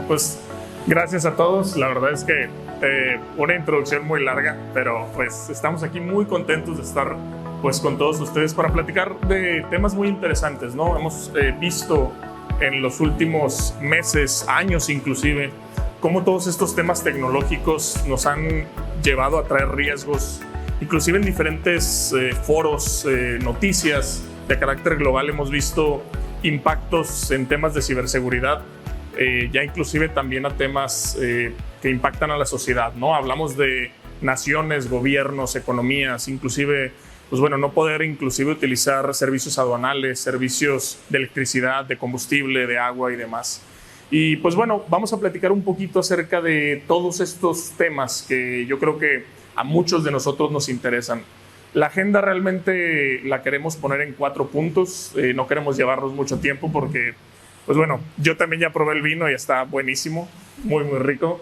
Pues gracias a todos, la verdad es que una introducción muy larga, pero pues estamos aquí muy contentos de estar pues con todos ustedes para platicar de temas muy interesantes, ¿no? Hemos visto en los últimos meses, años inclusive, cómo todos estos temas tecnológicos nos han llevado a traer riesgos, inclusive en diferentes foros, noticias de carácter global hemos visto impactos en temas de ciberseguridad. Ya inclusive también a temas que impactan a la sociedad, ¿no? Hablamos de naciones, gobiernos, economías, inclusive, pues bueno, no poder inclusive utilizar servicios aduanales, servicios de electricidad, de combustible, de agua y demás. Y pues bueno, vamos a platicar un poquito acerca de todos estos temas que yo creo que a muchos de nosotros nos interesan. La agenda realmente la queremos poner en 4 puntos, no queremos llevarnos mucho tiempo porque pues bueno, yo también ya probé el vino y está buenísimo, muy, muy rico.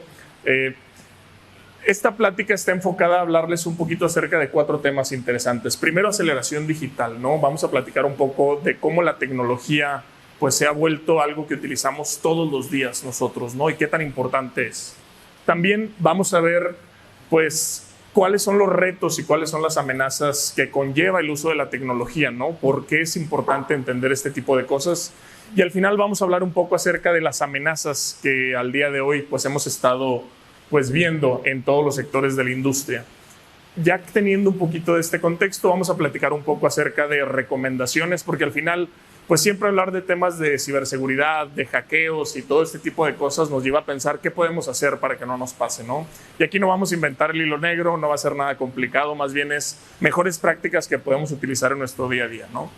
Esta plática está enfocada a hablarles un poquito acerca de 4 temas interesantes. Primero, aceleración digital, ¿no? Vamos a platicar un poco de cómo la tecnología pues, se ha vuelto algo que utilizamos todos los días nosotros, ¿no? Y qué tan importante es. También vamos a ver, pues, cuáles son los retos y cuáles son las amenazas que conlleva el uso de la tecnología, ¿no? ¿Por qué es importante entender este tipo de cosas? Y al final vamos a hablar un poco acerca de las amenazas que al día de hoy pues hemos estado pues viendo en todos los sectores de la industria. Ya teniendo un poquito de este contexto, vamos a platicar un poco acerca de recomendaciones, porque al final pues siempre hablar de temas de ciberseguridad, de hackeos y todo este tipo de cosas nos lleva a pensar qué podemos hacer para que no nos pase, ¿no? Y aquí no vamos a inventar el hilo negro, no va a ser nada complicado, más bien es mejores prácticas que podemos utilizar en nuestro día a día, ¿no?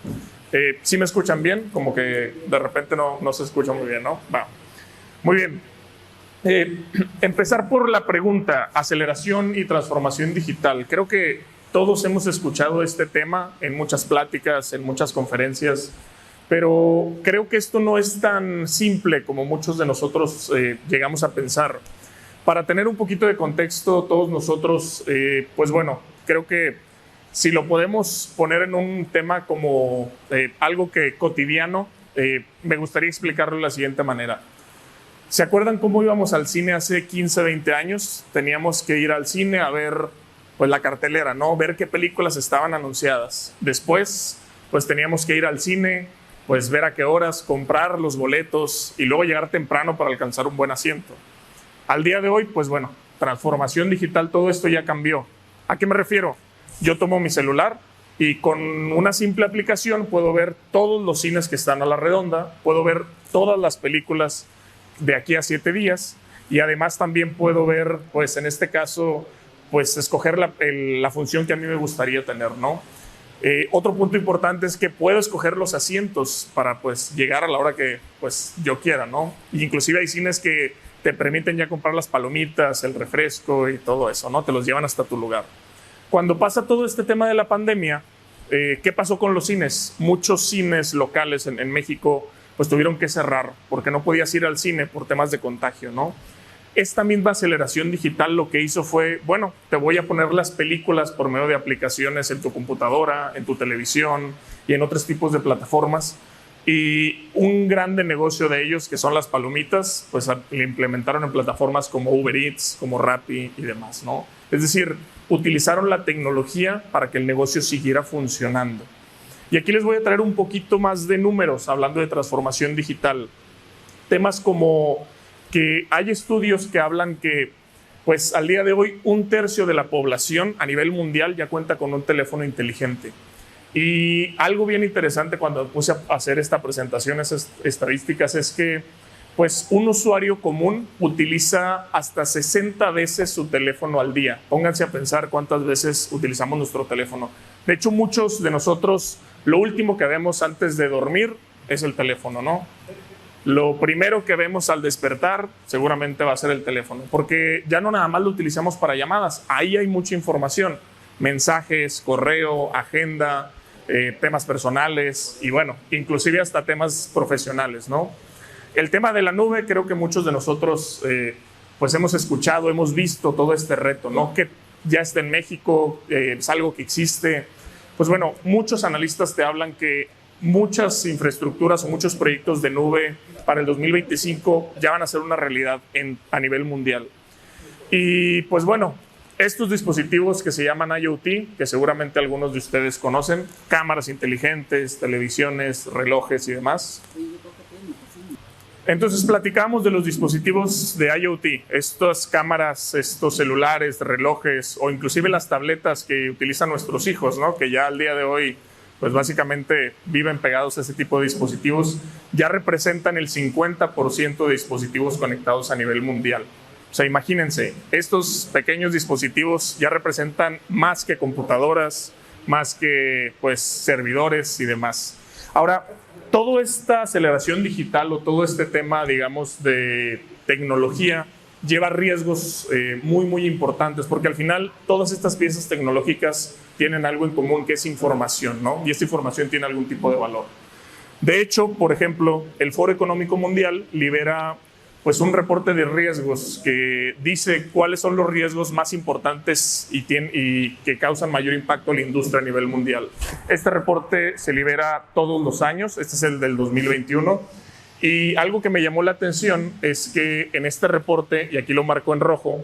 ¿Sí me escuchan bien? Como que de repente no se escucha muy bien, ¿no? Va. Muy bien. Empezar por la pregunta, aceleración y transformación digital. Creo que todos hemos escuchado este tema en muchas pláticas, en muchas conferencias, pero creo que esto no es tan simple como muchos de nosotros llegamos a pensar. Para tener un poquito de contexto, todos nosotros, pues bueno, creo que si lo podemos poner en un tema como algo que cotidiano, me gustaría explicarlo de la siguiente manera. ¿Se acuerdan cómo íbamos al cine hace 15, 20 años? Teníamos que ir al cine a ver pues, la cartelera, ¿no? Ver qué películas estaban anunciadas. Después, pues teníamos que ir al cine, pues ver a qué horas, comprar los boletos y luego llegar temprano para alcanzar un buen asiento. Al día de hoy, pues bueno, transformación digital, todo esto ya cambió. ¿A qué me refiero? Yo tomo mi celular y con una simple aplicación puedo ver todos los cines que están a la redonda, puedo ver todas las películas de aquí a 7 días y además también puedo ver, pues en este caso, pues escoger la función que a mí me gustaría tener, ¿no? Otro punto importante es que puedo escoger los asientos para pues llegar a la hora que pues yo quiera, ¿no? Y inclusive hay cines que te permiten ya comprar las palomitas, el refresco y todo eso, ¿no? Te los llevan hasta tu lugar. Cuando pasa todo este tema de la pandemia, ¿qué pasó con los cines? Muchos cines locales en México pues tuvieron que cerrar porque no podías ir al cine por temas de contagio, ¿no? Esta misma aceleración digital lo que hizo fue, bueno, te voy a poner las películas por medio de aplicaciones en tu computadora, en tu televisión y en otros tipos de plataformas. Y un grande negocio de ellos, que son las palomitas, pues lo implementaron en plataformas como Uber Eats, como Rappi y demás, ¿no? Es decir, utilizaron la tecnología para que el negocio siguiera funcionando. Y aquí les voy a traer un poquito más de números, hablando de transformación digital. Temas como que hay estudios que hablan que, pues al día de hoy, 1/3 de la población a nivel mundial ya cuenta con un teléfono inteligente. Y algo bien interesante cuando puse a hacer esta presentación, esas estadísticas, es que pues un usuario común utiliza hasta 60 veces su teléfono al día. Pónganse a pensar cuántas veces utilizamos nuestro teléfono. De hecho, muchos de nosotros, lo último que vemos antes de dormir es el teléfono, ¿no? Lo primero que vemos al despertar seguramente va a ser el teléfono, porque ya no nada más lo utilizamos para llamadas, ahí hay mucha información, mensajes, correo, agenda, temas personales y bueno, inclusive hasta temas profesionales, ¿no? El tema de la nube, creo que muchos de nosotros pues hemos escuchado, hemos visto todo este reto, ¿no? Que ya está en México, es algo que existe. Pues bueno, muchos analistas te hablan que muchas infraestructuras o muchos proyectos de nube para el 2025 ya van a ser una realidad a nivel mundial. Y pues bueno, estos dispositivos que se llaman IoT, que seguramente algunos de ustedes conocen, cámaras inteligentes, televisiones, relojes y demás. Entonces platicamos de los dispositivos de IoT, estas cámaras, estos celulares, relojes o inclusive las tabletas que utilizan nuestros hijos, ¿no? Que ya al día de hoy pues básicamente viven pegados a ese tipo de dispositivos, ya representan el 50% de dispositivos conectados a nivel mundial. O sea, imagínense, estos pequeños dispositivos ya representan más que computadoras, más que pues servidores y demás. Ahora, toda esta aceleración digital o todo este tema, digamos, de tecnología lleva riesgos muy importantes, porque al final todas estas piezas tecnológicas tienen algo en común, que es información, ¿no? Y esta información tiene algún tipo de valor. De hecho, por ejemplo, el Foro Económico Mundial libera pues un reporte de riesgos que dice cuáles son los riesgos más importantes y que causan mayor impacto a la industria a nivel mundial. Este reporte se libera todos los años, este es el del 2021, y algo que me llamó la atención es que en este reporte, y aquí lo marco en rojo,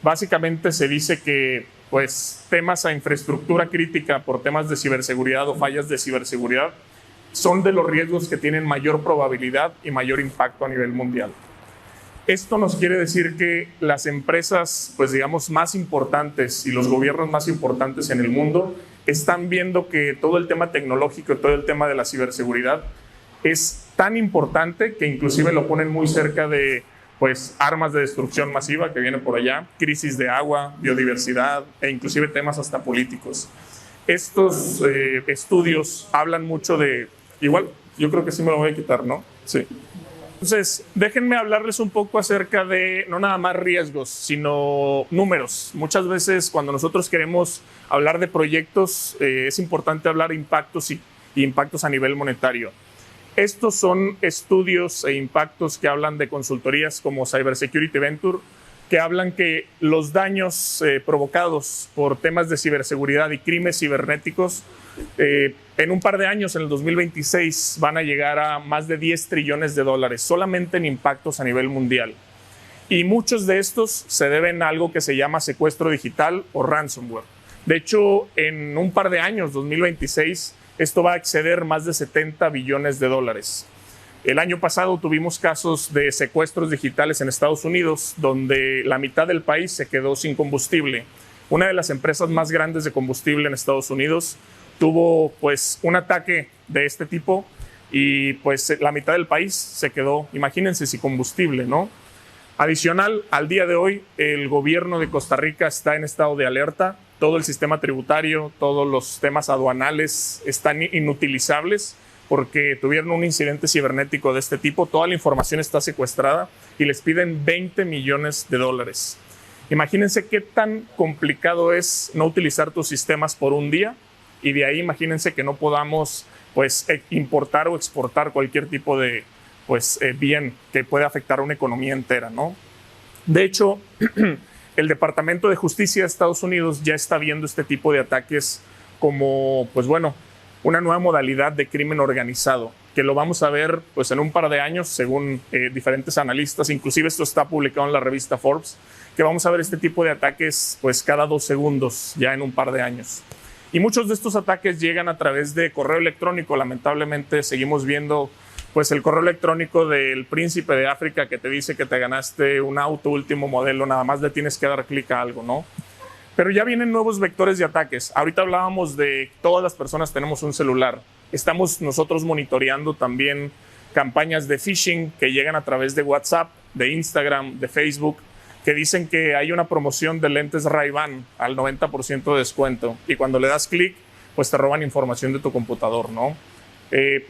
básicamente se dice que pues, temas a infraestructura crítica por temas de ciberseguridad o fallas de ciberseguridad son de los riesgos que tienen mayor probabilidad y mayor impacto a nivel mundial. Esto nos quiere decir que las empresas, pues digamos, más importantes y los gobiernos más importantes en el mundo están viendo que todo el tema tecnológico, todo el tema de la ciberseguridad es tan importante que inclusive lo ponen muy cerca de pues, armas de destrucción masiva que vienen por allá, crisis de agua, biodiversidad e inclusive temas hasta políticos. Estos estudios hablan mucho de... Igual, yo creo que sí me lo voy a quitar, ¿no? Sí. Entonces, déjenme hablarles un poco acerca de no nada más riesgos, sino números. Muchas veces cuando nosotros queremos hablar de proyectos, es importante hablar de impactos y impactos a nivel monetario. Estos son estudios e impactos que hablan de consultorías como Cybersecurity Venture, que hablan que los daños provocados por temas de ciberseguridad y crímenes cibernéticos en un par de años, en el 2026, van a llegar a más de 10 trillones de dólares solamente en impactos a nivel mundial. Y muchos de estos se deben a algo que se llama secuestro digital o ransomware. De hecho, en un par de años, 2026, esto va a exceder más de 70 billones de dólares. El año pasado tuvimos casos de secuestros digitales en Estados Unidos, donde la mitad del país se quedó sin combustible. Una de las empresas más grandes de combustible en Estados Unidos tuvo pues un ataque de este tipo y pues la mitad del país se quedó, imagínense, sin combustible, ¿no? Adicional, al día de hoy, el gobierno de Costa Rica está en estado de alerta. Todo el sistema tributario, todos los temas aduanales están inutilizables porque tuvieron un incidente cibernético de este tipo. Toda la información está secuestrada y les piden 20 millones de dólares. Imagínense qué tan complicado es no utilizar tus sistemas por un día, y de ahí imagínense que no podamos pues, importar o exportar cualquier tipo de pues, bien que puede afectar a una economía entera, ¿no? De hecho, el Departamento de Justicia de Estados Unidos ya está viendo este tipo de ataques como, pues bueno, una nueva modalidad de crimen organizado, que lo vamos a ver pues, en un par de años, según diferentes analistas. Inclusive esto está publicado en la revista Forbes, que vamos a ver este tipo de ataques pues, cada 2 segundos, ya en un par de años. Y muchos de estos ataques llegan a través de correo electrónico. Lamentablemente seguimos viendo pues, el correo electrónico del príncipe de África que te dice que te ganaste un auto último modelo, nada más le tienes que dar clic a algo, ¿no? Pero ya vienen nuevos vectores de ataques. Ahorita hablábamos de todas las personas tenemos un celular. Estamos nosotros monitoreando también campañas de phishing que llegan a través de WhatsApp, de Instagram, de Facebook, que dicen que hay una promoción de lentes Ray-Ban al 90% de descuento. Y cuando le das clic, pues te roban información de tu computador, ¿no?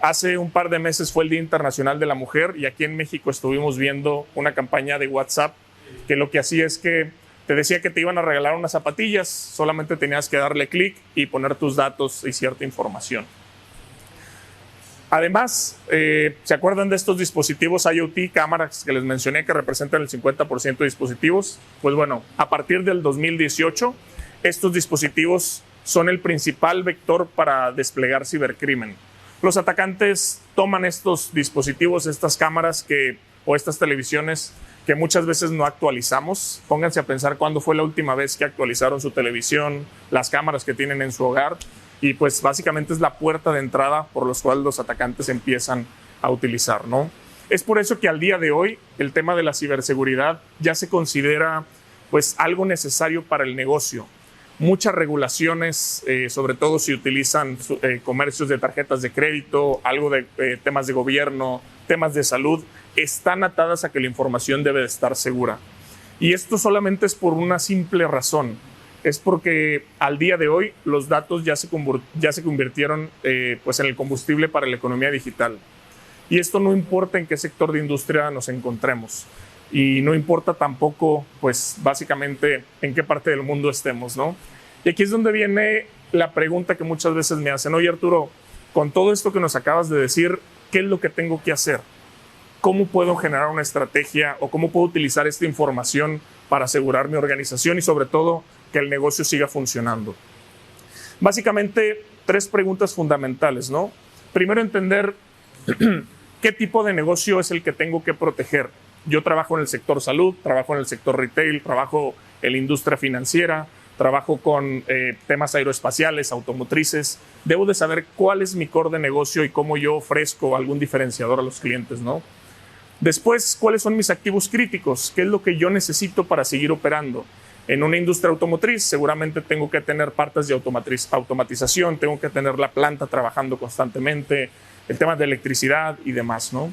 Hace un par de meses fue el Día Internacional de la Mujer y aquí en México estuvimos viendo una campaña de WhatsApp que lo que hacía es que te decía que te iban a regalar unas zapatillas, solamente tenías que darle clic y poner tus datos y cierta información. Además, ¿se acuerdan de estos dispositivos IoT, cámaras que les mencioné que representan el 50% de dispositivos? Pues bueno, a partir del 2018, estos dispositivos son el principal vector para desplegar cibercrimen. Los atacantes toman estos dispositivos, estas cámaras o estas televisiones que muchas veces no actualizamos. Pónganse a pensar cuándo fue la última vez que actualizaron su televisión, las cámaras que tienen en su hogar, y pues básicamente es la puerta de entrada por los cuales los atacantes empiezan a utilizar, ¿no? Es por eso que al día de hoy el tema de la ciberseguridad ya se considera pues algo necesario para el negocio. Muchas regulaciones, sobre todo si utilizan comercios de tarjetas de crédito, algo de temas de gobierno, temas de salud, están atadas a que la información debe de estar segura. Y esto solamente es por una simple razón. Es porque al día de hoy los datos ya se convirtieron pues en el combustible para la economía digital. Y esto no importa en qué sector de industria nos encontremos. Y no importa tampoco, pues básicamente, en qué parte del mundo estemos, ¿no? Y aquí es donde viene la pregunta que muchas veces me hacen. Oye, Arturo, con todo esto que nos acabas de decir, ¿qué es lo que tengo que hacer? ¿Cómo puedo generar una estrategia o cómo puedo utilizar esta información para asegurar mi organización y sobre todo que el negocio siga funcionando? Básicamente, 3 preguntas fundamentales, ¿no? Primero, entender qué tipo de negocio es el que tengo que proteger. Yo trabajo en el sector salud, trabajo en el sector retail, trabajo en la industria financiera, trabajo con temas aeroespaciales, automotrices. Debo de saber cuál es mi core de negocio y cómo yo ofrezco algún diferenciador a los clientes, ¿no? Después, ¿cuáles son mis activos críticos? ¿Qué es lo que yo necesito para seguir operando? En una industria automotriz seguramente tengo que tener partes de automatización, tengo que tener la planta trabajando constantemente, el tema de electricidad y demás, ¿no?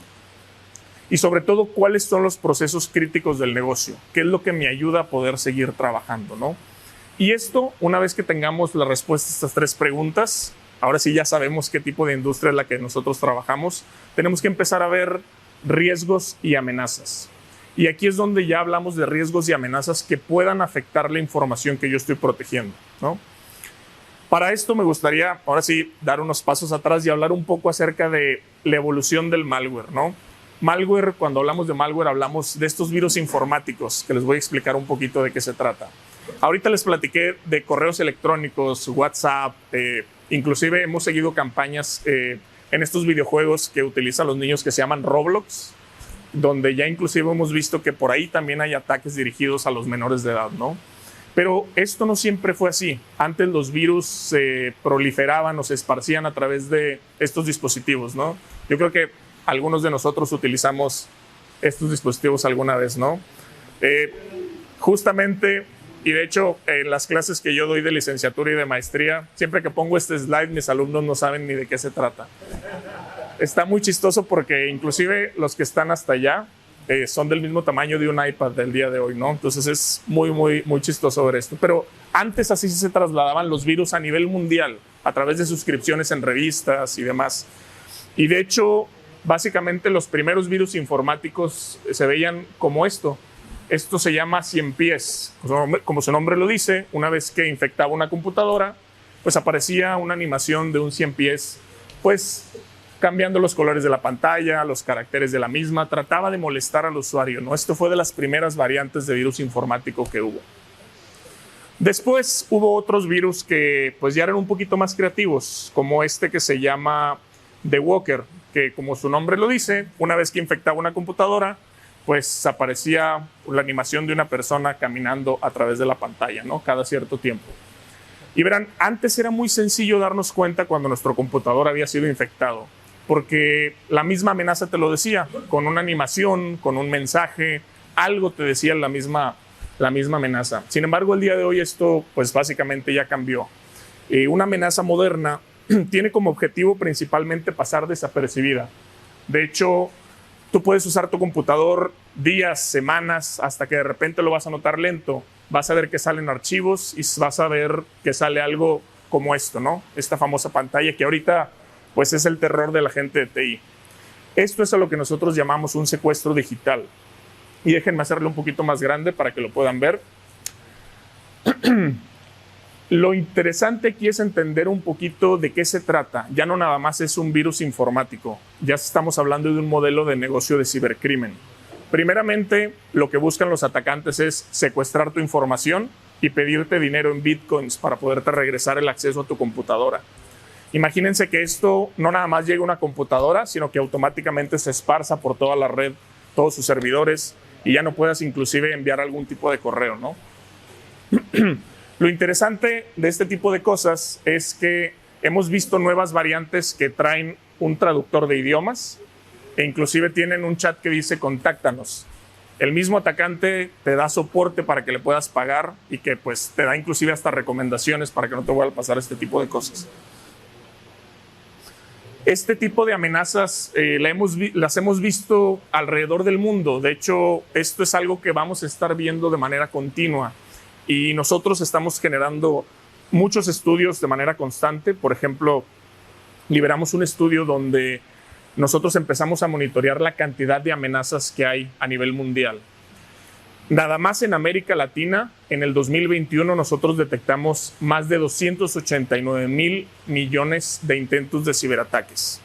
Y sobre todo, ¿cuáles son los procesos críticos del negocio? ¿Qué es lo que me ayuda a poder seguir trabajando, ¿no? Y esto, una vez que tengamos la respuesta a estas 3 preguntas, ahora sí ya sabemos qué tipo de industria es la que nosotros trabajamos, tenemos que empezar a ver riesgos y amenazas. Y aquí es donde ya hablamos de riesgos y amenazas que puedan afectar la información que yo estoy protegiendo, ¿no? Para esto me gustaría, ahora sí, dar unos pasos atrás y hablar un poco acerca de la evolución del malware, ¿no? Malware, cuando hablamos de malware, hablamos de estos virus informáticos, que les voy a explicar un poquito de qué se trata. Ahorita les platiqué de correos electrónicos, WhatsApp, inclusive hemos seguido campañas en estos videojuegos que utilizan los niños que se llaman Roblox, donde ya inclusive hemos visto que por ahí también hay ataques dirigidos a los menores de edad, ¿no? Pero esto no siempre fue así. Antes los virus se proliferaban o se esparcían a través de estos dispositivos, ¿no? Yo creo que algunos de nosotros utilizamos estos dispositivos alguna vez, ¿no? Justamente, y de hecho en las clases que yo doy de licenciatura y de maestría, siempre que pongo este slide mis alumnos no saben ni de qué se trata. Está muy chistoso porque inclusive los que están hasta allá son del mismo tamaño de un iPad del día de hoy, ¿no? Entonces es muy chistoso ver esto. Pero antes así se trasladaban los virus a nivel mundial a través de suscripciones en revistas y demás. Y de hecho, básicamente los primeros virus informáticos se veían como esto. Esto se llama 100 pies. Como su nombre lo dice, una vez que infectaba una computadora, pues aparecía una animación de un 100 pies, pues cambiando los colores de la pantalla, los caracteres de la misma, trataba de molestar al usuario, ¿no? Esto fue de las primeras variantes de virus informático que hubo. Después hubo otros virus que pues ya eran un poquito más creativos, como este que se llama The Walker, que como su nombre lo dice, una vez que infectaba una computadora, pues aparecía la animación de una persona caminando a través de la pantalla, ¿no? Cada cierto tiempo. Y verán, antes era muy sencillo darnos cuenta cuando nuestro computador había sido infectado, porque la misma amenaza te lo decía, con una animación, con un mensaje, algo te decía la misma amenaza. Sin embargo, el día de hoy esto pues básicamente ya cambió. Una amenaza moderna tiene como objetivo principalmente pasar desapercibida. De hecho, tú puedes usar tu computador días, semanas, hasta que de repente lo vas a notar lento. Vas a ver que salen archivos y vas a ver que sale algo como esto, ¿no? Esta famosa pantalla que ahorita pues es el terror de la gente de TI. Esto es a lo que nosotros llamamos un secuestro digital. Y déjenme hacerlo un poquito más grande para que lo puedan ver. Lo interesante aquí es entender un poquito de qué se trata. Ya no nada más es un virus informático. Ya estamos hablando de un modelo de negocio de cibercrimen. Primeramente, lo que buscan los atacantes es secuestrar tu información y pedirte dinero en bitcoins para poderte regresar el acceso a tu computadora. Imagínense que esto no nada más llega a una computadora, sino que automáticamente se esparza por toda la red, todos sus servidores, y ya no puedas inclusive enviar algún tipo de correo, ¿no? Lo interesante de este tipo de cosas es que hemos visto nuevas variantes que traen un traductor de idiomas e inclusive tienen un chat que dice contáctanos. El mismo atacante te da soporte para que le puedas pagar y que pues te da inclusive hasta recomendaciones para que no te vuelva a pasar este tipo de cosas. Este tipo de amenazas las hemos visto alrededor del mundo. De hecho, esto es algo que vamos a estar viendo de manera continua y nosotros estamos generando muchos estudios de manera constante. Por ejemplo, liberamos un estudio donde nosotros empezamos a monitorear la cantidad de amenazas que hay a nivel mundial. Nada más en América Latina, en el 2021 nosotros detectamos más de 289,000 millones de intentos de ciberataques.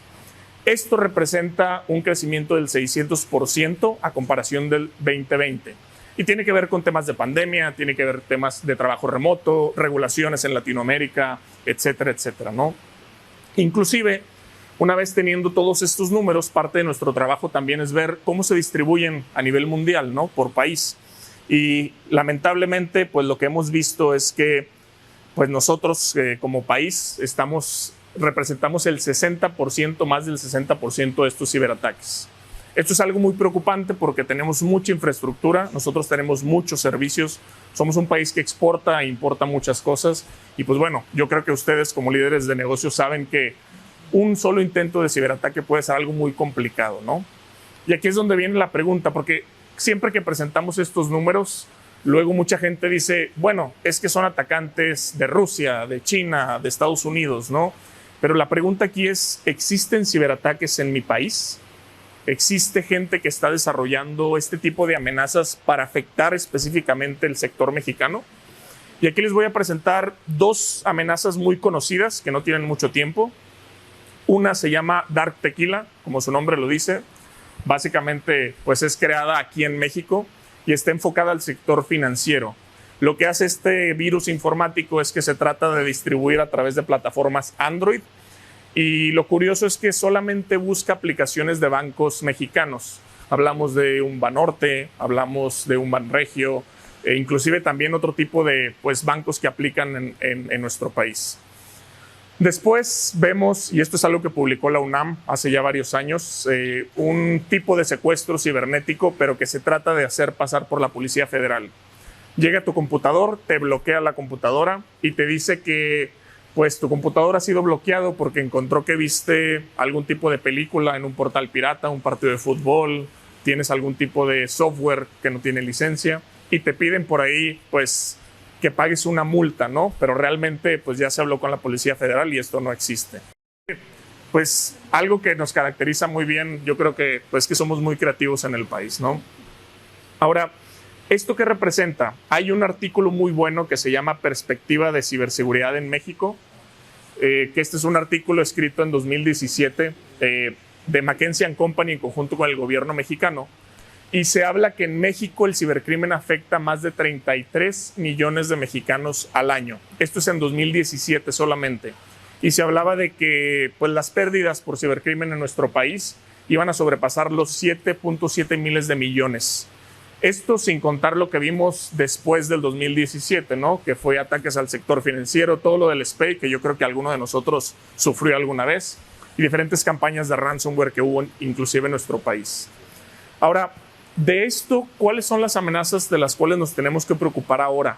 Esto representa un crecimiento del 600% a comparación del 2020. Y tiene que ver con temas de pandemia, tiene que ver temas de trabajo remoto, regulaciones en Latinoamérica, etcétera, etcétera, ¿no? Inclusive, una vez teniendo todos estos números, parte de nuestro trabajo también es ver cómo se distribuyen a nivel mundial, ¿no? Por país. Y lamentablemente, pues lo que hemos visto es que pues nosotros como país representamos el 60%, más del 60% de estos ciberataques. Esto es algo muy preocupante porque tenemos mucha infraestructura, nosotros tenemos muchos servicios, somos un país que exporta e importa muchas cosas y pues bueno, yo creo que ustedes como líderes de negocios saben que un solo intento de ciberataque puede ser algo muy complicado, ¿no? Y aquí es donde viene la pregunta, porque siempre que presentamos estos números, luego mucha gente dice, bueno, es que son atacantes de Rusia, de China, de Estados Unidos, ¿no? Pero la pregunta aquí es, ¿existen ciberataques en mi país? ¿Existe gente que está desarrollando este tipo de amenazas para afectar específicamente el sector mexicano? Y aquí les voy a presentar dos amenazas muy conocidas que no tienen mucho tiempo. Una se llama Dark Tequila, como su nombre lo dice. Básicamente, pues es creada aquí en México y está enfocada al sector financiero. Lo que hace este virus informático es que se trata de distribuir a través de plataformas Android y lo curioso es que solamente busca aplicaciones de bancos mexicanos. Hablamos de un Banorte, hablamos de un Banregio e inclusive también otro tipo de bancos que aplican en nuestro país. Después vemos, y esto es algo que publicó la UNAM hace ya varios años, un tipo de secuestro cibernético, pero que se trata de hacer pasar por la Policía Federal. Llega a tu computador, te bloquea la computadora y te dice que pues tu computador ha sido bloqueado porque encontró que viste algún tipo de película en un portal pirata, un partido de fútbol, tienes algún tipo de software que no tiene licencia y te piden por ahí pues que pagues una multa, ¿no? Pero realmente pues ya se habló con la Policía Federal y esto no existe. Pues algo que nos caracteriza muy bien, yo creo que pues que somos muy creativos en el país, ¿no? Ahora, ¿esto qué representa? Hay un artículo muy bueno que se llama Perspectiva de Ciberseguridad en México, que este es un artículo escrito en 2017 de McKinsey & Company en conjunto con el gobierno mexicano. Y se habla que en México el cibercrimen afecta a más de 33 millones de mexicanos al año. Esto es en 2017 solamente. Y se hablaba de que pues, las pérdidas por cibercrimen en nuestro país iban a sobrepasar los 7.7 miles de millones. Esto sin contar lo que vimos después del 2017, ¿no? Que fue ataques al sector financiero, todo lo del SPEI, que yo creo que alguno de nosotros sufrió alguna vez, y diferentes campañas de ransomware que hubo inclusive en nuestro país. Ahora, de esto, ¿cuáles son las amenazas de las cuales nos tenemos que preocupar ahora?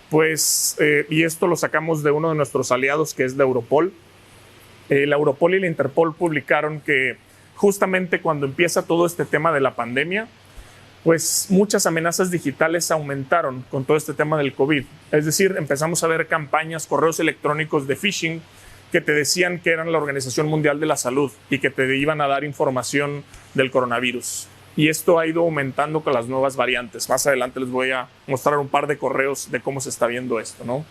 Pues, y esto lo sacamos de uno de nuestros aliados, que es la Europol. La Europol y la Interpol publicaron que justamente cuando empieza todo este tema de la pandemia, pues muchas amenazas digitales aumentaron con todo este tema del COVID. Es decir, empezamos a ver campañas, correos electrónicos de phishing que te decían que eran la Organización Mundial de la Salud y que te iban a dar información del coronavirus. Y esto ha ido aumentando con las nuevas variantes. Más adelante les voy a mostrar un par de correos de cómo se está viendo esto, ¿no?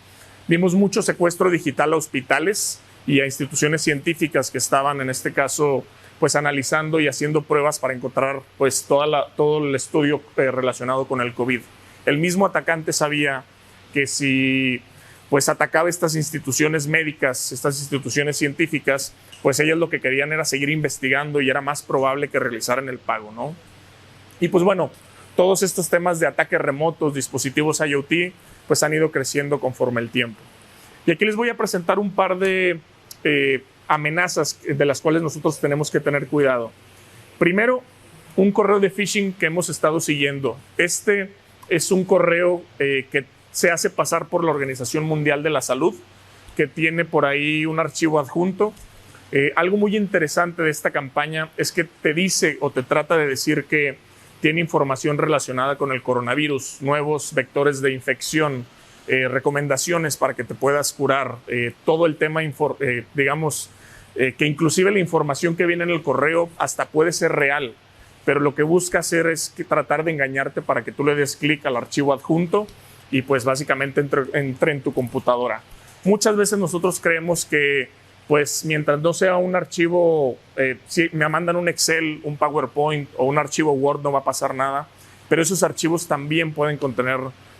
Vimos mucho secuestro digital a hospitales y a instituciones científicas que estaban, en este caso, pues analizando y haciendo pruebas para encontrar pues todo el estudio relacionado con el COVID. El mismo atacante sabía que si pues atacaba estas instituciones médicas, estas instituciones científicas, pues ellas lo que querían era seguir investigando y era más probable que realizaran el pago, ¿no? Y pues bueno, todos estos temas de ataques remotos, dispositivos IoT, pues han ido creciendo conforme el tiempo. Y aquí les voy a presentar un par de amenazas de las cuales nosotros tenemos que tener cuidado. Primero, un correo de phishing que hemos estado siguiendo. Este es un correo que se hace pasar por la Organización Mundial de la Salud, que tiene por ahí un archivo adjunto. Algo muy interesante de esta campaña es que te dice o te trata de decir que tiene información relacionada con el coronavirus, nuevos vectores de infección, recomendaciones para que te puedas curar, todo el tema, digamos, que inclusive la información que viene en el correo hasta puede ser real, pero lo que busca hacer es tratar de engañarte para que tú le des clic al archivo adjunto y pues básicamente entre en tu computadora. Muchas veces nosotros creemos que pues mientras no sea un archivo, si me mandan un Excel, un PowerPoint o un archivo Word no va a pasar nada, pero esos archivos también pueden contener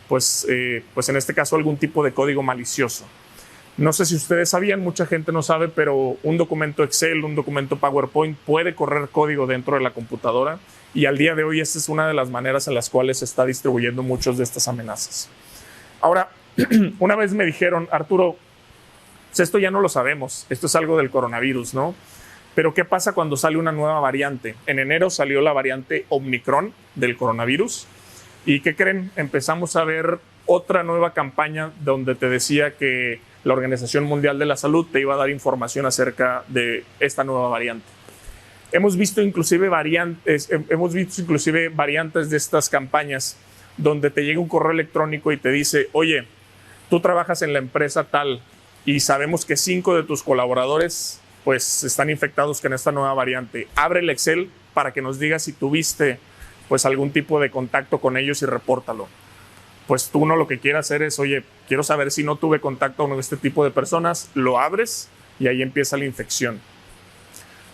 pues en este caso algún tipo de código malicioso. No sé si ustedes sabían, mucha gente no sabe, pero un documento Excel, un documento PowerPoint puede correr código dentro de la computadora y al día de hoy esta es una de las maneras en las cuales se está distribuyendo muchas de estas amenazas. Ahora, una vez me dijeron, Arturo, pues esto ya no lo sabemos, esto es algo del coronavirus, ¿no? Pero ¿qué pasa cuando sale una nueva variante? En enero salió la variante Omicron del coronavirus y ¿qué creen? Empezamos a ver otra nueva campaña donde te decía que la Organización Mundial de la Salud te iba a dar información acerca de esta nueva variante. Hemos visto inclusive variantes de estas campañas donde te llega un correo electrónico y te dice, oye, tú trabajas en la empresa tal y sabemos que 5 de tus colaboradores pues están infectados con esta nueva variante. Abre el Excel para que nos digas si tuviste pues algún tipo de contacto con ellos y repórtalo. Pues tú no lo que quieres hacer es, oye, quiero saber si no tuve contacto con este tipo de personas, lo abres y ahí empieza la infección.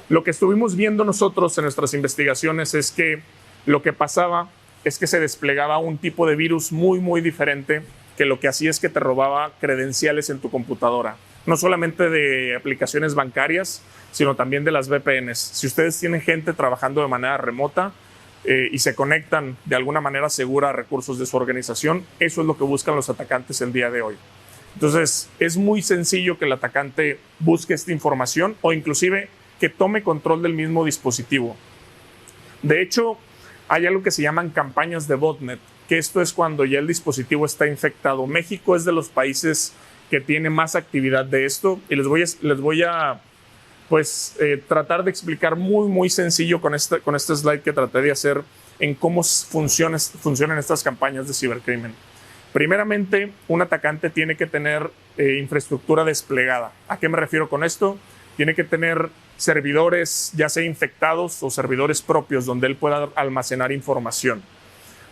Lo que estuvimos viendo nosotros en nuestras investigaciones es que lo que pasaba es que se desplegaba un tipo de virus muy, muy diferente que lo que hacía es que te robaba credenciales en tu computadora. No solamente de aplicaciones bancarias, sino también de las VPNs. Si ustedes tienen gente trabajando de manera remota y se conectan de alguna manera segura a recursos de su organización, eso es lo que buscan los atacantes el día de hoy. Entonces, es muy sencillo que el atacante busque esta información o inclusive que tome control del mismo dispositivo. De hecho, hay algo que se llaman campañas de botnet, que esto es cuando ya el dispositivo está infectado. México es de los países que tiene más actividad de esto y les voy a tratar de explicar muy sencillo con este slide que traté de hacer en cómo funcionan estas campañas de cibercrimen. Primeramente, un atacante tiene que tener infraestructura desplegada. ¿A qué me refiero con esto? Tiene que tener servidores, ya sea infectados o servidores propios, donde él pueda almacenar información.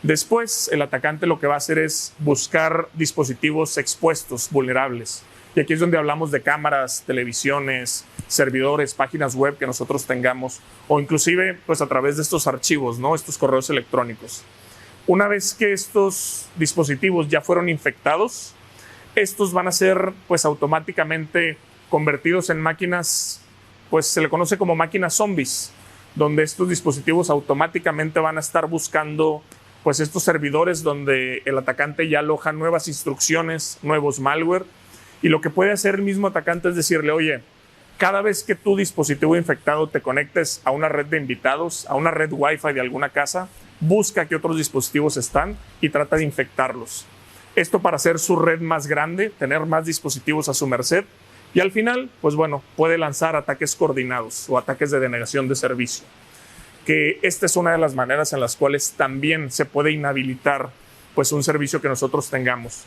Después, el atacante lo que va a hacer es buscar dispositivos expuestos, vulnerables. Y aquí es donde hablamos de cámaras, televisiones, servidores, páginas web que nosotros tengamos, o inclusive pues a través de estos archivos, ¿no? Estos correos electrónicos. Una vez que estos dispositivos ya fueron infectados, estos van a ser pues automáticamente convertidos en máquinas, pues se le conoce como máquinas zombies, donde estos dispositivos automáticamente van a estar buscando pues estos servidores donde el atacante ya aloja nuevas instrucciones, nuevos malware, y lo que puede hacer el mismo atacante es decirle, oye, cada vez que tu dispositivo infectado te conectes a una red de invitados, a una red Wi-Fi de alguna casa, busca qué otros dispositivos están y trata de infectarlos. Esto para hacer su red más grande, tener más dispositivos a su merced y al final, pues bueno, puede lanzar ataques coordinados o ataques de denegación de servicio. Que esta es una de las maneras en las cuales también se puede inhabilitar pues un servicio que nosotros tengamos.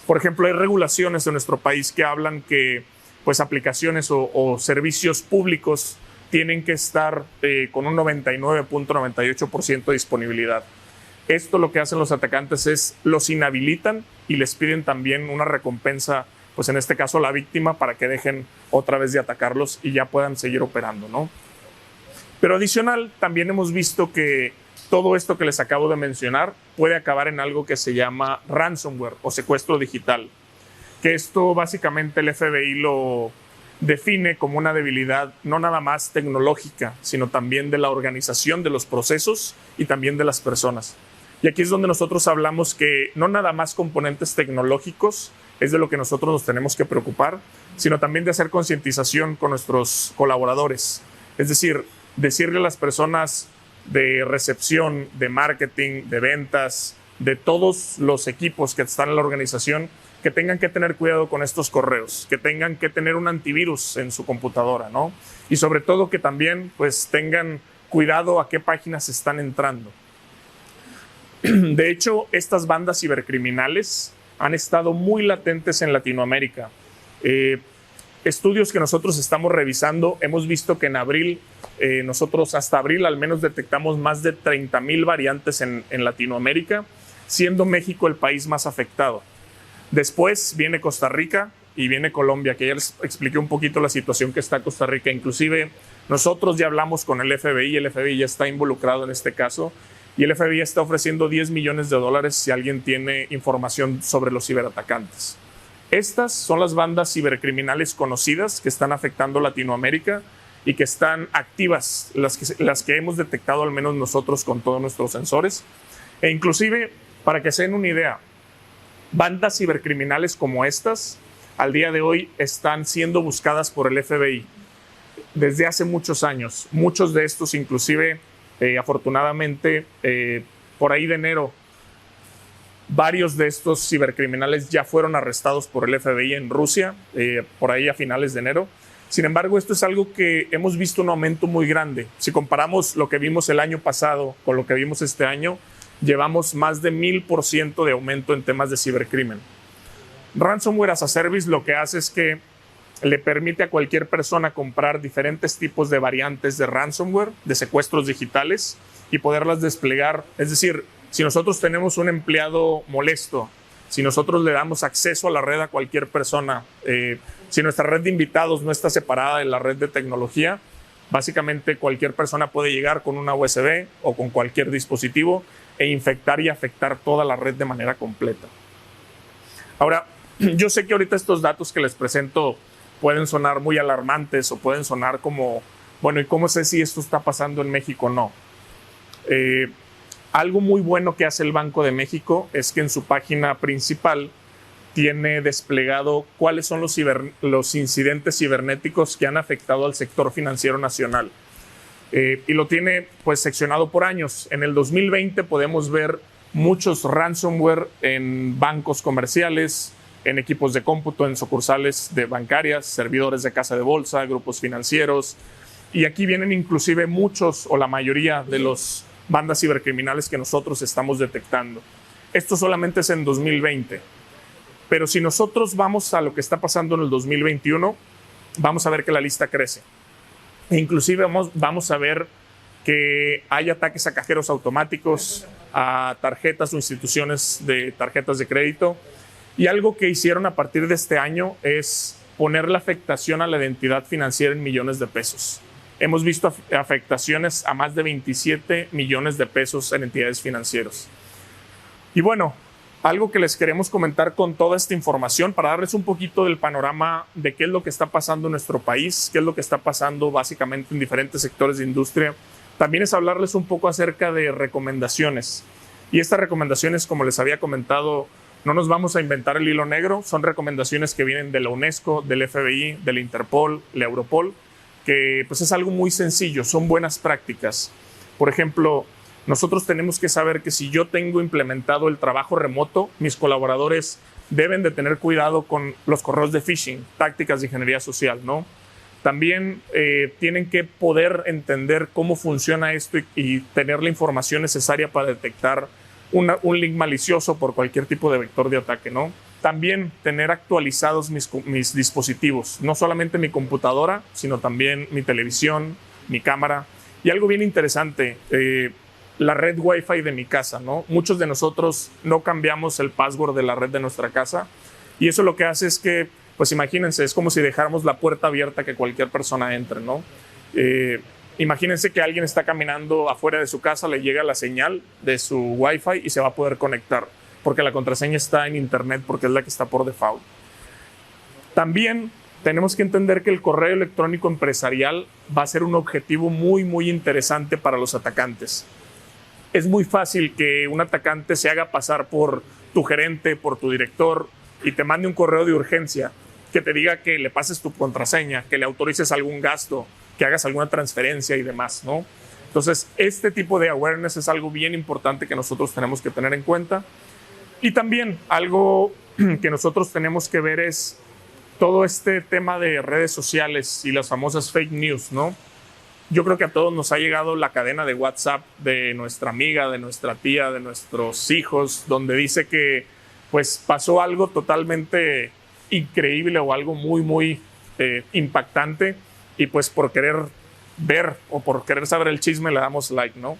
Por ejemplo, hay regulaciones en nuestro país que hablan que pues aplicaciones o servicios públicos tienen que estar con un 99.98% de disponibilidad. Esto lo que hacen los atacantes es los inhabilitan y les piden también una recompensa, pues en este caso a la víctima, para que dejen otra vez de atacarlos y ya puedan seguir operando, ¿no? Pero adicional, también hemos visto que todo esto que les acabo de mencionar puede acabar en algo que se llama ransomware o secuestro digital. que esto básicamente el FBI lo define como una debilidad no nada más tecnológica, sino también de la organización de los procesos y también de las personas. Y aquí es donde nosotros hablamos que no nada más componentes tecnológicos es de lo que nosotros nos tenemos que preocupar, sino también de hacer concientización con nuestros colaboradores. Es decir, decirle a las personas de recepción, de marketing, de ventas, de todos los equipos que están en la organización, que tengan que tener cuidado con estos correos, que tengan que tener un antivirus en su computadora, ¿no? Y sobre todo que también pues tengan cuidado a qué páginas están entrando. De hecho, estas bandas cibercriminales han estado muy latentes en Latinoamérica. Estudios que nosotros estamos revisando, hemos visto que en abril, nosotros hasta abril al menos detectamos más de 30,000 variantes en Latinoamérica, siendo México el país más afectado. Después viene Costa Rica y viene Colombia, que ya les expliqué un poquito la situación que está Costa Rica. Inclusive nosotros ya hablamos con el FBI ya está involucrado en este caso, y el FBI está ofreciendo $10 millones si alguien tiene información sobre los ciberatacantes. Estas son las bandas cibercriminales conocidas que están afectando Latinoamérica y que están activas, las que hemos detectado al menos nosotros con todos nuestros sensores. E inclusive, para que se den una idea, bandas cibercriminales como estas, al día de hoy, están siendo buscadas por el FBI desde hace muchos años. Muchos de estos, inclusive, afortunadamente, por ahí de enero, varios de estos cibercriminales ya fueron arrestados por el FBI en Rusia, por ahí a finales de enero. Sin embargo, esto es algo que hemos visto un aumento muy grande. Si comparamos lo que vimos el año pasado con lo que vimos este año, llevamos más de 1000% de aumento en temas de cibercrimen. Ransomware as a Service lo que hace es que le permite a cualquier persona comprar diferentes tipos de variantes de ransomware, de secuestros digitales, y poderlas desplegar. Es decir, si nosotros tenemos un empleado molesto, si nosotros le damos acceso a la red a cualquier persona, si nuestra red de invitados no está separada de la red de tecnología, básicamente cualquier persona puede llegar con una USB o con cualquier dispositivo e infectar y afectar toda la red de manera completa. Ahora, yo sé que ahorita estos datos que les presento pueden sonar muy alarmantes o pueden sonar como, bueno, ¿y cómo sé si esto está pasando en México o no? Algo muy bueno que hace el Banco de México es que en su página principal tiene desplegado cuáles son los incidentes cibernéticos que han afectado al sector financiero nacional. Y lo tiene pues seccionado por años. En el 2020 podemos ver muchos ransomware en bancos comerciales, en equipos de cómputo, en sucursales de bancarias, servidores de casa de bolsa, grupos financieros. Y aquí vienen inclusive muchos o la mayoría de los bandas cibercriminales que nosotros estamos detectando. Esto solamente es en 2020. Pero si nosotros vamos a lo que está pasando en el 2021, vamos a ver que la lista crece. E inclusive vamos a ver que hay ataques a cajeros automáticos, a tarjetas o instituciones de tarjetas de crédito. Y algo que hicieron a partir de este año es poner la afectación a la identidad financiera en millones de pesos. Hemos visto afectaciones a más de 27 millones de pesos en entidades financieras. Y bueno, algo que les queremos comentar con toda esta información para darles un poquito del panorama de qué es lo que está pasando en nuestro país, qué es lo que está pasando básicamente en diferentes sectores de industria. También es hablarles un poco acerca de recomendaciones. Y estas recomendaciones, como les había comentado, no nos vamos a inventar el hilo negro, son recomendaciones que vienen de la UNESCO, del FBI, de la Interpol, la Europol, que pues es algo muy sencillo, son buenas prácticas. Por ejemplo, nosotros tenemos que saber que si yo tengo implementado el trabajo remoto, mis colaboradores deben de tener cuidado con los correos de phishing, tácticas de ingeniería social, ¿no? También tienen que poder entender cómo funciona esto y tener la información necesaria para detectar un link malicioso por cualquier tipo de vector de ataque, ¿no? También tener actualizados mis dispositivos, no solamente mi computadora, sino también mi televisión, mi cámara. Y algo bien interesante, la red Wi-Fi de mi casa, ¿no? Muchos de nosotros no cambiamos el password de la red de nuestra casa y eso lo que hace es que, pues imagínense, es como si dejáramos la puerta abierta que cualquier persona entre, ¿no? Imagínense que alguien está caminando afuera de su casa, le llega la señal de su Wi-Fi y se va a poder conectar porque la contraseña está en internet porque es la que está por default. También tenemos que entender que el correo electrónico empresarial va a ser un objetivo muy, muy interesante para los atacantes. Es muy fácil que un atacante se haga pasar por tu gerente, por tu director y te mande un correo de urgencia que te diga que le pases tu contraseña, que le autorices algún gasto, que hagas alguna transferencia y demás, ¿no? Entonces, este tipo de awareness es algo bien importante que nosotros tenemos que tener en cuenta. Y también algo que nosotros tenemos que ver es todo este tema de redes sociales y las famosas fake news, ¿no? Yo creo que a todos nos ha llegado la cadena de WhatsApp de nuestra amiga, de nuestra tía, de nuestros hijos, donde dice que pues pasó algo totalmente increíble o algo muy, muy impactante, y pues por querer ver o por querer saber el chisme le damos like, ¿no?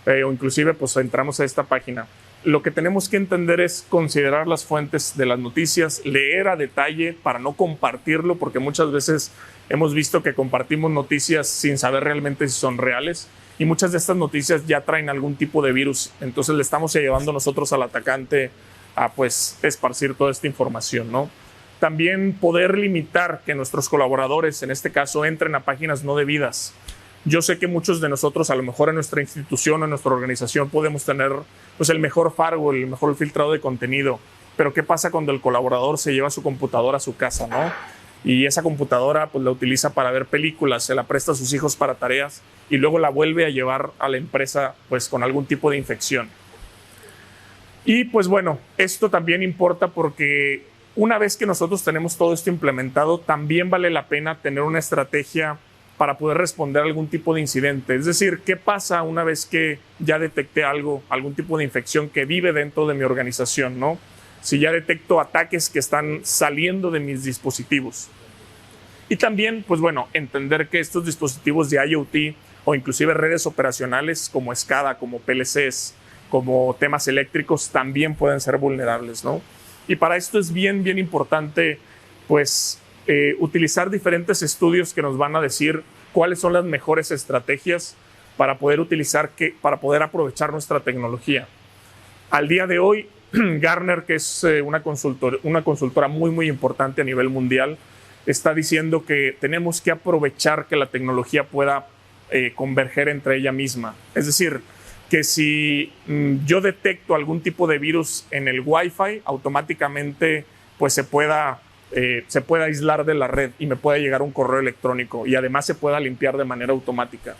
O inclusive pues entramos a esta página. Lo que tenemos que entender es considerar las fuentes de las noticias, leer a detalle para no compartirlo, porque muchas veces hemos visto que compartimos noticias sin saber realmente si son reales, y muchas de estas noticias ya traen algún tipo de virus. Entonces le estamos llevando nosotros al atacante a pues esparcir toda esta información, ¿no? También poder limitar que nuestros colaboradores, en este caso, entren a páginas no debidas. Yo sé que muchos de nosotros, a lo mejor en nuestra institución o en nuestra organización, podemos tener pues, el mejor firewall, el mejor filtrado de contenido. Pero ¿qué pasa cuando el colaborador se lleva su computadora a su casa, ¿no? Y esa computadora pues, la utiliza para ver películas, se la presta a sus hijos para tareas y luego la vuelve a llevar a la empresa pues, con algún tipo de infección? Y pues bueno, esto también importa porque una vez que nosotros tenemos todo esto implementado, también vale la pena tener una estrategia para poder responder a algún tipo de incidente. Es decir, ¿qué pasa una vez que ya detecté algo, algún tipo de infección que vive dentro de mi organización, ¿no? Si ya detecto ataques que están saliendo de mis dispositivos. Y también, pues bueno, entender que estos dispositivos de IoT o inclusive redes operacionales como SCADA, como PLCs, como temas eléctricos, también pueden ser vulnerables, ¿no? Y para esto es bien, bien importante, pues, utilizar diferentes estudios que nos van a decir cuáles son las mejores estrategias para poder para poder aprovechar nuestra tecnología. Al día de hoy, Gartner, que es una consultora muy, muy importante a nivel mundial, está diciendo que tenemos que aprovechar que la tecnología pueda converger entre ella misma. Es decir, que si yo detecto algún tipo de virus en el Wi-Fi, automáticamente pues se pueda aislar de la red y me pueda llegar un correo electrónico y además se pueda limpiar de manera automática.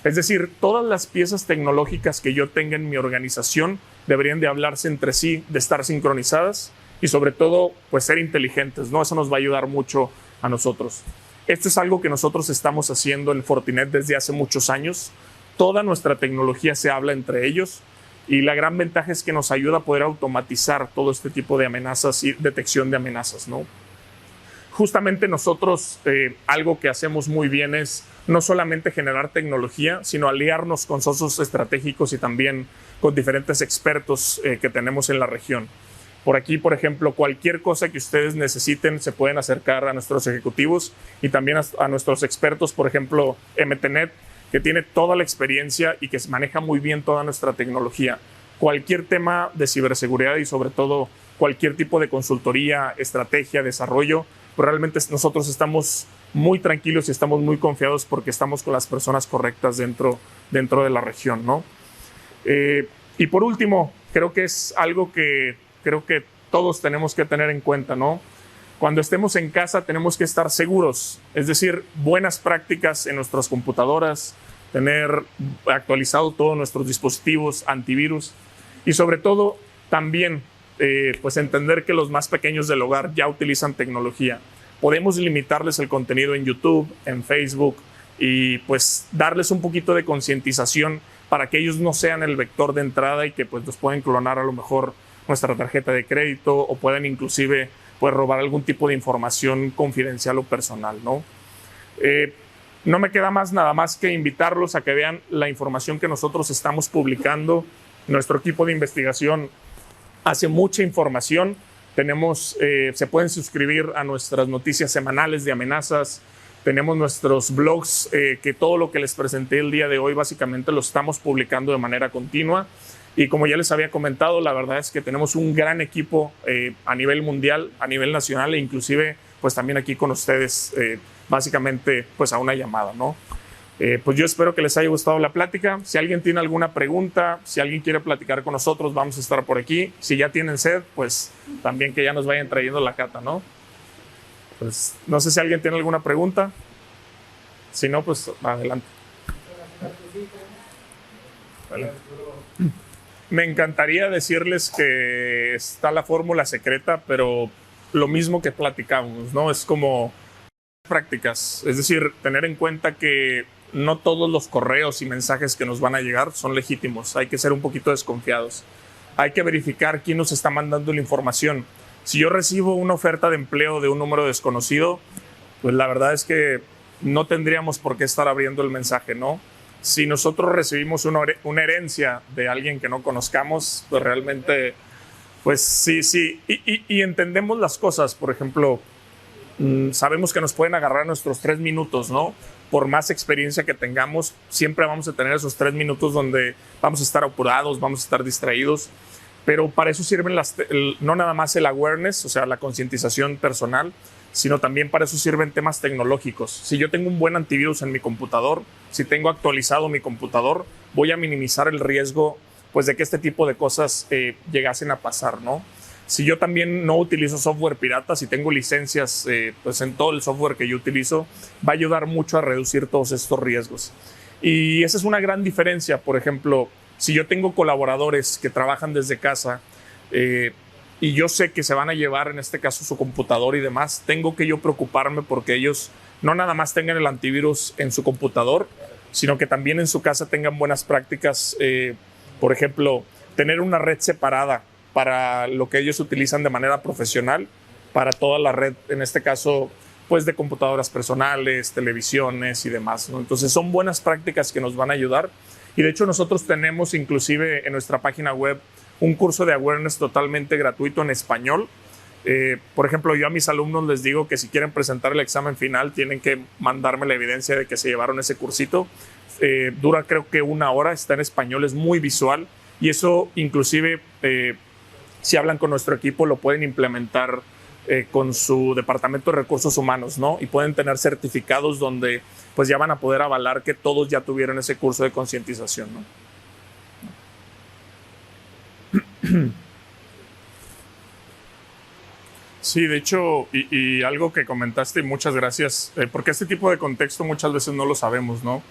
Es decir, todas las piezas tecnológicas que yo tenga en mi organización deberían de hablarse entre sí, de estar sincronizadas y sobre todo pues ser inteligentes, ¿no? Eso nos va a ayudar mucho a nosotros. Esto es algo que nosotros estamos haciendo en Fortinet desde hace muchos años. Toda nuestra tecnología se habla entre ellos y la gran ventaja es que nos ayuda a poder automatizar todo este tipo de amenazas y detección de amenazas, ¿no? Justamente nosotros algo que hacemos muy bien es no solamente generar tecnología, sino aliarnos con socios estratégicos y también con diferentes expertos que tenemos en la región. Por aquí, por ejemplo, cualquier cosa que ustedes necesiten se pueden acercar a nuestros ejecutivos y también a nuestros expertos, por ejemplo, MTNet, que tiene toda la experiencia y que maneja muy bien toda nuestra tecnología. Cualquier tema de ciberseguridad y sobre todo cualquier tipo de consultoría, estrategia, desarrollo, pues realmente nosotros estamos muy tranquilos y estamos muy confiados porque estamos con las personas correctas dentro de la región, ¿no? Y por último, creo que es algo que creo que todos tenemos que tener en cuenta, ¿no? Cuando estemos en casa tenemos que estar seguros, es decir, buenas prácticas en nuestras computadoras, tener actualizado todos nuestros dispositivos, antivirus y sobre todo también pues entender que los más pequeños del hogar ya utilizan tecnología. Podemos limitarles el contenido en YouTube, en Facebook y pues darles un poquito de concientización para que ellos no sean el vector de entrada y que pues nos pueden clonar a lo mejor nuestra tarjeta de crédito o pueden inclusive pues robar algún tipo de información confidencial o personal, ¿no? No me queda nada más que invitarlos a que vean la información que nosotros estamos publicando. Nuestro equipo de investigación hace mucha información. Se pueden suscribir a nuestras noticias semanales de amenazas. Tenemos nuestros blogs, que todo lo que les presenté el día de hoy básicamente lo estamos publicando de manera continua. Y como ya les había comentado, la verdad es que tenemos un gran equipo a nivel mundial, a nivel nacional e inclusive pues también aquí con ustedes, básicamente pues a una llamada, ¿no? Pues yo espero que les haya gustado la plática. Si alguien tiene alguna pregunta, si alguien quiere platicar con nosotros, vamos a estar por aquí. Si ya tienen sed, pues también que ya nos vayan trayendo la cata, ¿no? Pues no sé si alguien tiene alguna pregunta. Si no, pues adelante. Vale. Me encantaría decirles que está la fórmula secreta, pero lo mismo que platicamos, ¿no? Es como prácticas, es decir, tener en cuenta que no todos los correos y mensajes que nos van a llegar son legítimos. Hay que ser un poquito desconfiados. Hay que verificar quién nos está mandando la información. Si yo recibo una oferta de empleo de un número desconocido, pues la verdad es que no tendríamos por qué estar abriendo el mensaje, ¿no? Si nosotros recibimos una herencia de alguien que no conozcamos, pues realmente, pues sí. Y entendemos las cosas. Por ejemplo, sabemos que nos pueden agarrar nuestros 3 minutos, ¿no? Por más experiencia que tengamos, siempre vamos a tener esos 3 minutos donde vamos a estar apurados, vamos a estar distraídos. Pero para eso sirven no nada más el awareness, o sea, la concientización personal, sino también para eso sirven temas tecnológicos. Si yo tengo un buen antivirus en mi computador, si tengo actualizado mi computador, voy a minimizar el riesgo pues, de que este tipo de cosas llegasen a pasar, ¿no? Si yo también no utilizo software pirata, si tengo licencias pues en todo el software que yo utilizo, va a ayudar mucho a reducir todos estos riesgos. Y esa es una gran diferencia. Por ejemplo, si yo tengo colaboradores que trabajan desde casa y yo sé que se van a llevar, en este caso, su computador y demás, tengo que yo preocuparme porque ellos no nada más tengan el antivirus en su computador, sino que también en su casa tengan buenas prácticas. Por ejemplo, tener una red separada para lo que ellos utilizan de manera profesional, para toda la red, en este caso, pues de computadoras personales, televisiones y demás, ¿no? Entonces son buenas prácticas que nos van a ayudar. Y de hecho nosotros tenemos inclusive en nuestra página web un curso de awareness totalmente gratuito en español. Por ejemplo, yo a mis alumnos les digo que si quieren presentar el examen final tienen que mandarme la evidencia de que se llevaron ese cursito. Dura creo que 1 hora, está en español, es muy visual y eso inclusive si hablan con nuestro equipo lo pueden implementar con su departamento de recursos humanos, ¿no? Y pueden tener certificados donde pues ya van a poder avalar que todos ya tuvieron ese curso de concientización, ¿no? Sí, de hecho, y algo que comentaste, y muchas gracias, porque este tipo de contexto muchas veces no lo sabemos, ¿no?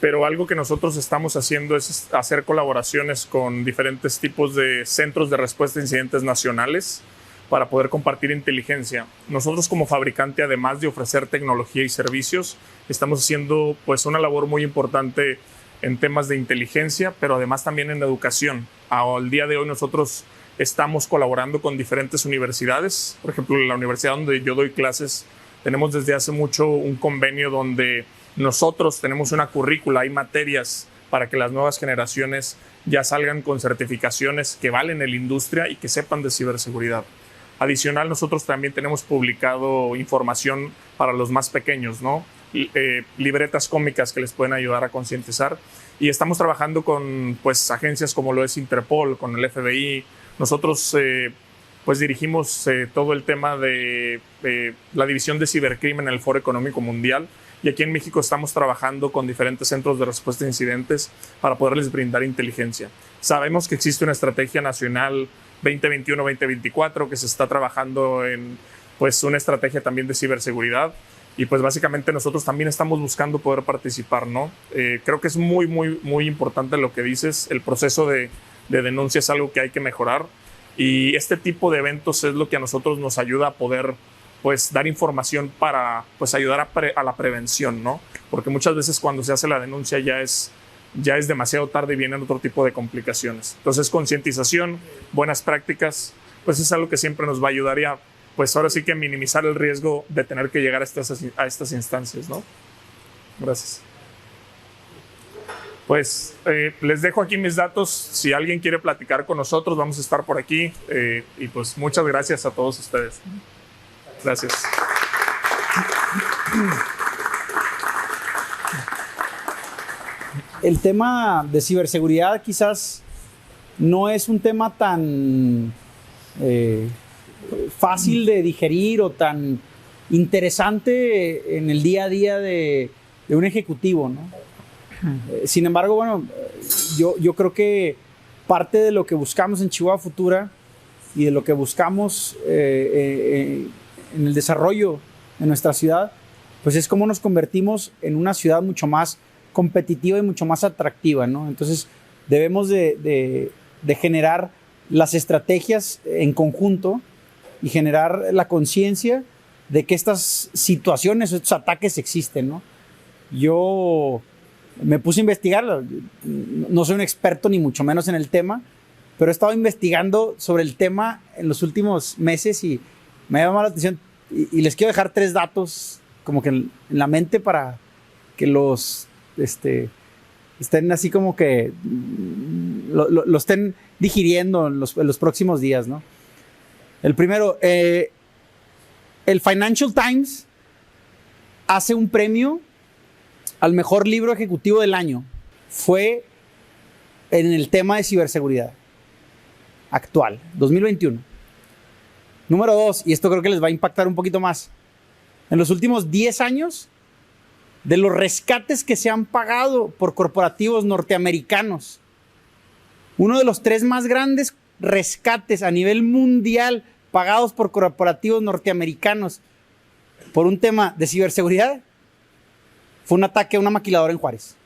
Pero algo que nosotros estamos haciendo es hacer colaboraciones con diferentes tipos de centros de respuesta a incidentes nacionales para poder compartir inteligencia. Nosotros como fabricante, además de ofrecer tecnología y servicios, estamos haciendo pues una labor muy importante en temas de inteligencia, pero además también en educación. Al día de hoy nosotros estamos colaborando con diferentes universidades. Por ejemplo, en la universidad donde yo doy clases, tenemos desde hace mucho un convenio donde nosotros tenemos una currícula, hay materias para que las nuevas generaciones ya salgan con certificaciones que valen en la industria y que sepan de ciberseguridad. Adicional, nosotros también tenemos publicado información para los más pequeños, ¿no? Libretas cómicas que les pueden ayudar a concientizar. Y estamos trabajando con pues, agencias como lo es Interpol, con el FBI. Nosotros pues dirigimos todo el tema de la división de cibercrimen en el Foro Económico Mundial. Y aquí en México estamos trabajando con diferentes centros de respuesta a incidentes para poderles brindar inteligencia. Sabemos que existe una estrategia nacional 2021-2024 que se está trabajando en pues, una estrategia también de ciberseguridad. Y pues básicamente nosotros también estamos buscando poder participar, ¿no? Creo que es muy importante lo que dices. El proceso de denuncia es algo que hay que mejorar. Y este tipo de eventos es lo que a nosotros nos ayuda a poder pues dar información para pues ayudar a la prevención, ¿no? Porque muchas veces cuando se hace la denuncia ya es demasiado tarde y vienen otro tipo de complicaciones. Entonces, concientización, buenas prácticas, pues es algo que siempre nos va a ayudar a, pues ahora sí que minimizar el riesgo de tener que llegar a estas instancias, ¿no? Gracias. Pues les dejo aquí mis datos. Si alguien quiere platicar con nosotros, vamos a estar por aquí. Y pues muchas gracias a todos ustedes. Gracias. El tema de ciberseguridad quizás no es un tema tan fácil de digerir o tan interesante en el día a día de un ejecutivo, ¿no? Sin embargo, bueno, yo creo que parte de lo que buscamos en Chihuahua Futura y de lo que buscamos en el desarrollo de nuestra ciudad, pues es cómo nos convertimos en una ciudad mucho más competitiva y mucho más atractiva, ¿no? Entonces debemos de generar las estrategias en conjunto y generar la conciencia de que estas situaciones, estos ataques existen, ¿no? Yo me puse a investigar, no soy un experto ni mucho menos en el tema, pero he estado investigando sobre el tema en los últimos meses y me ha llamado la atención y les quiero dejar 3 datos como que en la mente para que los estén así como que lo estén digiriendo en los próximos días, ¿no? El primero, el Financial Times hace un premio al mejor libro ejecutivo del año. Fue en el tema de ciberseguridad actual, 2021. Número 2, y esto creo que les va a impactar un poquito más. En los últimos 10 años, de los rescates que se han pagado por corporativos norteamericanos, uno de los 3 más grandes rescates a nivel mundial pagados por corporativos norteamericanos por un tema de ciberseguridad fue un ataque a una maquiladora en Juárez.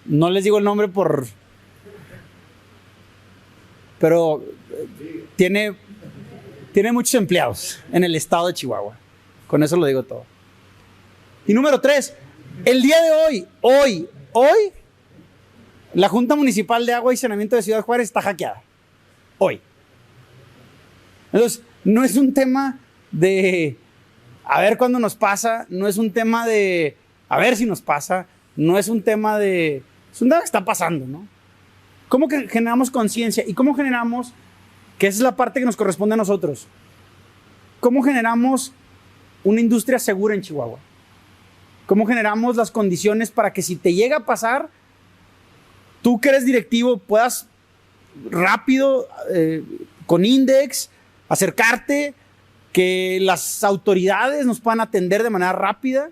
No les digo el nombre pero tiene muchos empleados en el estado de Chihuahua. Con eso lo digo todo. Y número 3, el día de hoy, la Junta Municipal de Agua y Saneamiento de Ciudad Juárez está hackeada. Hoy. Entonces, no es un tema de a ver cuándo nos pasa, no es un tema de a ver si nos pasa, no es un tema de... Es un tema que está pasando, ¿no? ¿Cómo que generamos conciencia? ¿Y cómo generamos, que esa es la parte que nos corresponde a nosotros, cómo generamos una industria segura en Chihuahua? ¿Cómo generamos las condiciones para que si te llega a pasar, tú que eres directivo puedas rápido, con Index, acercarte, que las autoridades nos puedan atender de manera rápida,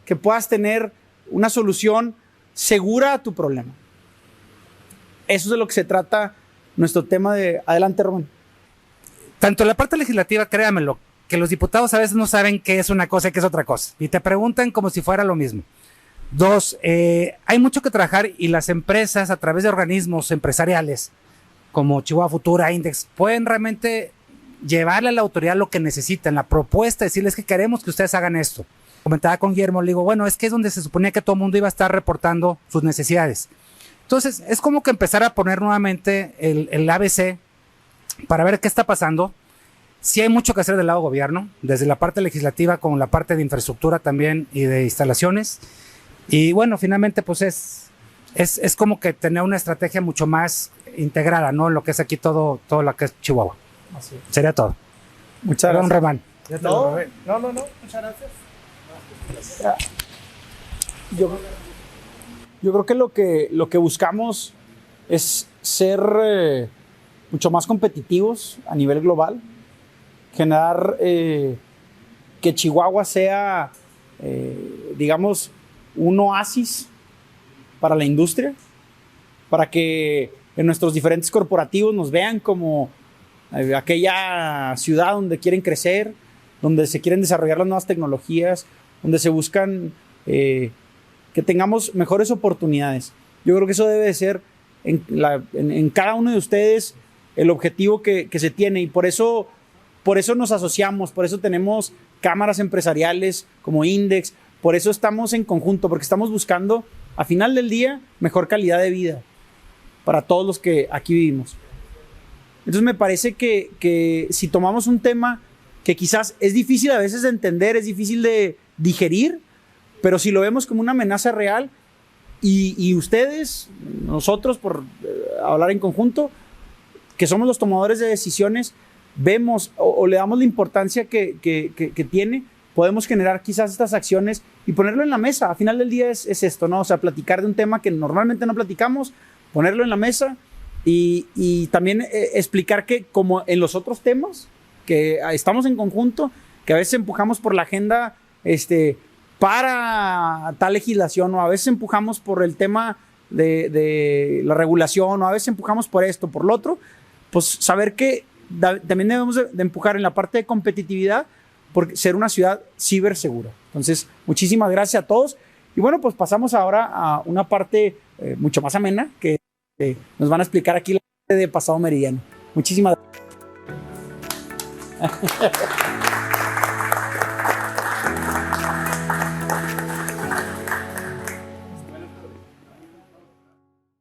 que puedas tener una solución segura a tu problema? Eso es de lo que se trata nuestro tema de... Adelante, Román. Tanto en la parte legislativa, créamelo, que los diputados a veces no saben qué es una cosa y qué es otra cosa. Y te preguntan como si fuera lo mismo. 2, hay mucho que trabajar y las empresas a través de organismos empresariales como Chihuahua Futura, Index, pueden realmente llevarle a la autoridad lo que necesitan, la propuesta, decirles que queremos que ustedes hagan esto. Comentaba con Guillermo, le digo, bueno, es que es donde se suponía que todo el mundo iba a estar reportando sus necesidades. Entonces, es como que empezar a poner nuevamente el ABC para ver qué está pasando. Sí hay mucho que hacer del lado gobierno, desde la parte legislativa como la parte de infraestructura también y de instalaciones. Y bueno, finalmente pues es como que tener una estrategia mucho más integrada, ¿no? En lo que es aquí todo lo que es Chihuahua. Así es. Sería todo. Muchas gracias. Román. No, muchas gracias. Yo creo que lo que buscamos es ser mucho más competitivos a nivel global, generar que Chihuahua sea, digamos, un oasis para la industria, para que en nuestros diferentes corporativos nos vean como aquella ciudad donde quieren crecer, donde se quieren desarrollar las nuevas tecnologías, donde se buscan que tengamos mejores oportunidades. Yo creo que eso debe de ser en cada uno de ustedes el objetivo que se tiene, y por eso nos asociamos, por eso tenemos cámaras empresariales como Index, por eso estamos en conjunto, porque estamos buscando a final del día mejor calidad de vida para todos los que aquí vivimos. Entonces me parece que si tomamos un tema que quizás es difícil a veces de entender, es difícil de digerir, pero si lo vemos como una amenaza real y ustedes, nosotros por hablar en conjunto, que somos los tomadores de decisiones, vemos o le damos la importancia que tiene, podemos generar quizás estas acciones y ponerlo en la mesa. A final del día es esto, ¿no? O sea, platicar de un tema que normalmente no platicamos, ponerlo en la mesa y también explicar que como en los otros temas, que estamos en conjunto, que a veces empujamos por la agenda para tal legislación, o a veces empujamos por el tema de la regulación, o a veces empujamos por esto, por lo otro, pues saber que también debemos de empujar en la parte de competitividad por ser una ciudad cibersegura. Entonces, muchísimas gracias a todos. Y bueno, pues pasamos ahora a una parte mucho más amena que nos van a explicar aquí la parte de Pasado Meridiano. Muchísimas gracias.